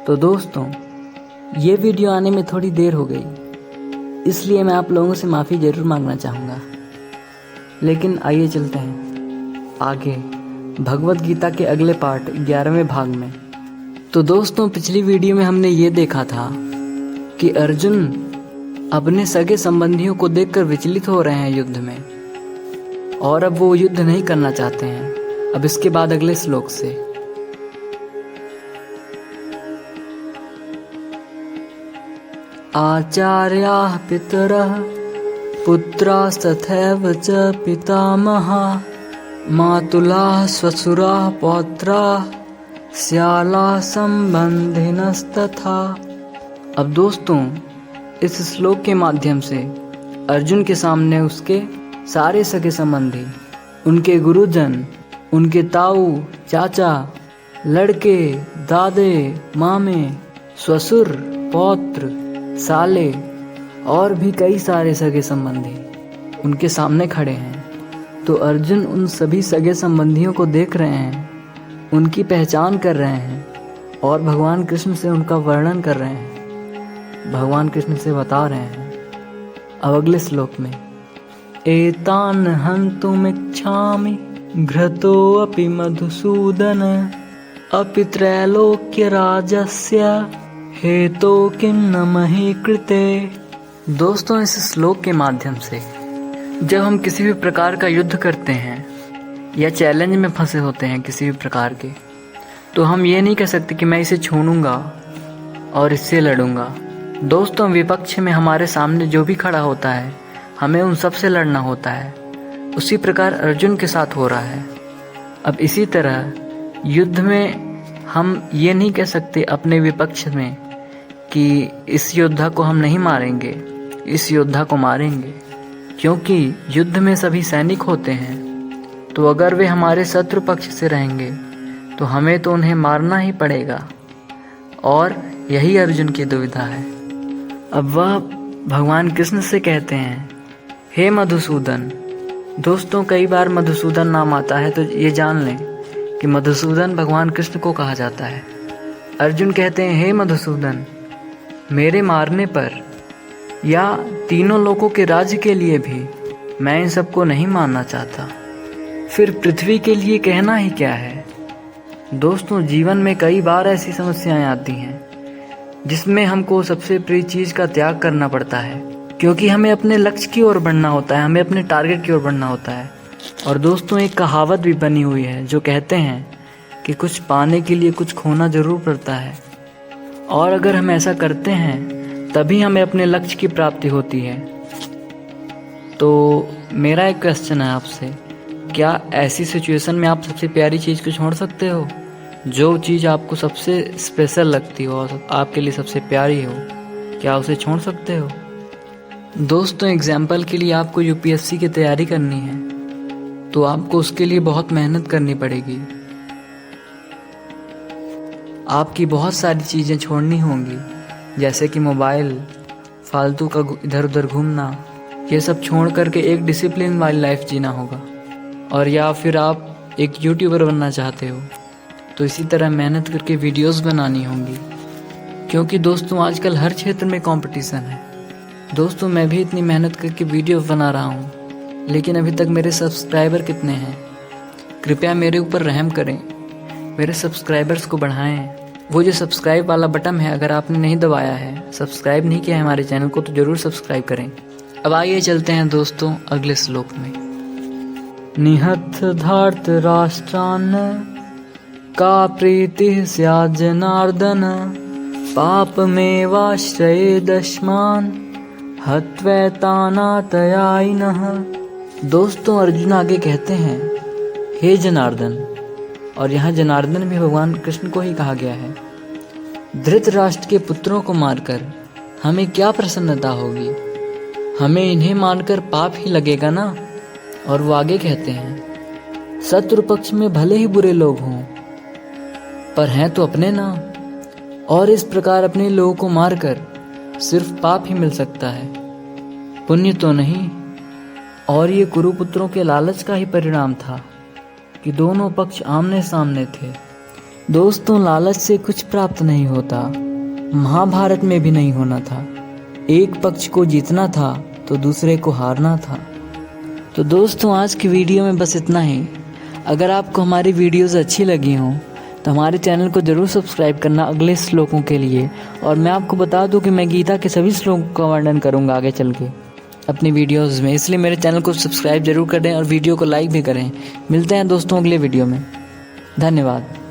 तो दोस्तों, ये वीडियो आने में थोड़ी देर हो गई, इसलिए मैं आप लोगों से माफ़ी ज़रूर मांगना चाहूँगा। लेकिन आइए चलते हैं आगे भगवत गीता के अगले पार्ट 11वें भाग में। तो दोस्तों, पिछली वीडियो में हमने ये देखा था कि अर्जुन अपने सगे संबंधियों को देखकर विचलित हो रहे हैं युद्ध में, और अब वो युद्ध नहीं करना चाहते हैं। अब इसके बाद अगले श्लोक से आचार्याः पितरः पुत्रास्तथैव च पितामहाः मातुलाः श्वशुराः पौत्राः श्यालाः संबंधिनस्तथा। अब दोस्तों, इस श्लोक के माध्यम से अर्जुन के सामने उसके सारे सगे संबंधी, उनके गुरुजन, उनके ताऊ, चाचा, लड़के, दादे, मामे, ससुर, पौत्र, साले और भी कई सारे सगे संबंधी उनके सामने खड़े हैं। तो अर्जुन उन सभी सगे संबंधियों को देख रहे हैं, उनकी पहचान कर रहे हैं और भगवान कृष्ण से उनका वर्णन कर रहे हैं, भगवान कृष्ण से बता रहे हैं। अब अगले श्लोक में एतान हन्तुमिच्छामि घ्रतोऽपि मधुसूदन अपि त्रैलोक्य राजस्य हेतो किं न मही कृते। दोस्तों, इस श्लोक के माध्यम से जब हम किसी भी प्रकार का युद्ध करते हैं या चैलेंज में फंसे होते हैं किसी भी प्रकार के, तो हम ये नहीं कह सकते कि मैं इसे छोड़ूंगा और इससे लड़ूंगा। दोस्तों, विपक्ष में हमारे सामने जो भी खड़ा होता है, हमें उन सब से लड़ना होता है। उसी प्रकार अर्जुन के साथ हो रहा है। अब इसी तरह युद्ध में हम ये नहीं कह सकते अपने विपक्ष में कि इस योद्धा को हम नहीं मारेंगे, इस योद्धा को मारेंगे, क्योंकि युद्ध में सभी सैनिक होते हैं। तो अगर वे हमारे शत्रु पक्ष से रहेंगे तो हमें तो उन्हें मारना ही पड़ेगा, और यही अर्जुन की दुविधा है। अब वह भगवान कृष्ण से कहते हैं, हे मधुसूदन। दोस्तों, कई बार मधुसूदन नाम आता है, तो ये जान लें कि मधुसूदन भगवान कृष्ण को कहा जाता है। अर्जुन कहते हैं, हे मधुसूदन, मेरे मारने पर या तीनों लोकों के राज्य के लिए भी मैं इन सबको नहीं मारना चाहता। फिर पृथ्वी के लिए कहना ही क्या है। दोस्तों, जीवन में कई बार ऐसी समस्याएं आती हैं जिसमें हमको सबसे प्रिय चीज़ का त्याग करना पड़ता है, क्योंकि हमें अपने लक्ष्य की ओर बढ़ना होता है, हमें अपने टारगेट की ओर बढ़ना होता है। और दोस्तों, एक कहावत भी बनी हुई है जो कहते हैं कि कुछ पाने के लिए कुछ खोना जरूर पड़ता है, और अगर हम ऐसा करते हैं तभी हमें अपने लक्ष्य की प्राप्ति होती है। तो मेरा एक क्वेश्चन है आपसे, क्या ऐसी सिचुएशन में आप सबसे प्यारी चीज़ को छोड़ सकते हो? जो चीज़ आपको सबसे स्पेशल लगती हो और आपके लिए सबसे प्यारी हो, क्या उसे छोड़ सकते हो? दोस्तों, एग्जाम्पल के लिए आपको यूपीएससी की तैयारी करनी है तो आपको उसके लिए बहुत मेहनत करनी पड़ेगी। आपकी बहुत सारी चीज़ें छोड़नी होंगी, जैसे कि मोबाइल, फालतू का इधर उधर घूमना, ये सब छोड़ करके एक डिसिप्लिन वाली लाइफ जीना होगा। और या फिर आप एक यूट्यूबर बनना चाहते हो तो इसी तरह मेहनत करके वीडियोस बनानी होंगी, क्योंकि दोस्तों आजकल हर क्षेत्र में कंपटीशन है। दोस्तों, मैं भी इतनी मेहनत करके वीडियो बना रहा हूँ, लेकिन अभी तक मेरे सब्सक्राइबर कितने हैं? कृपया मेरे ऊपर रहम करें, मेरे सब्सक्राइबर्स को बढ़ाएं। वो जो सब्सक्राइब वाला बटन है, अगर आपने नहीं दबाया है, सब्सक्राइब नहीं किया है हमारे चैनल को, तो ज़रूर सब्सक्राइब करें। अब आइए चलते हैं दोस्तों अगले श्लोक में। निहत धार्त राष्ट्रान का प्रीति स्यात् जनार्दन पापमेवाश्रयेदस्मान् हत्वैतानातयायिनः। दोस्तों, अर्जुन आगे कहते हैं, हे जनार्दन, और यहाँ जनार्दन भी भगवान कृष्ण को ही कहा गया है। धृतराष्ट्र के पुत्रों को मारकर हमें क्या प्रसन्नता होगी? हमें इन्हें मारकर पाप ही लगेगा ना। और वो आगे कहते हैं, शत्रु पक्ष में भले ही बुरे लोग हों, पर हैं तो अपने ना, और इस प्रकार अपने लोगों को मारकर सिर्फ पाप ही मिल सकता है, पुण्य तो नहीं। और ये कुरुपुत्रों के लालच का ही परिणाम था कि दोनों पक्ष आमने सामने थे, दोस्तों, लालच से कुछ प्राप्त नहीं होता, महाभारत में भी नहीं होना था। एक पक्ष को जीतना था तो दूसरे को हारना था। तो दोस्तों, आज की वीडियो में बस इतना ही। अगर आपको हमारी वीडियोस अच्छी लगी हों तो हमारे चैनल को ज़रूर सब्सक्राइब करना अगले श्लोकों के लिए। और मैं आपको बता दूं कि मैं गीता के सभी श्लोकों का वर्णन करूंगा आगे चल के अपनी वीडियोस में, इसलिए मेरे चैनल को सब्सक्राइब जरूर करें और वीडियो को लाइक भी करें। मिलते हैं दोस्तों अगले वीडियो में। धन्यवाद।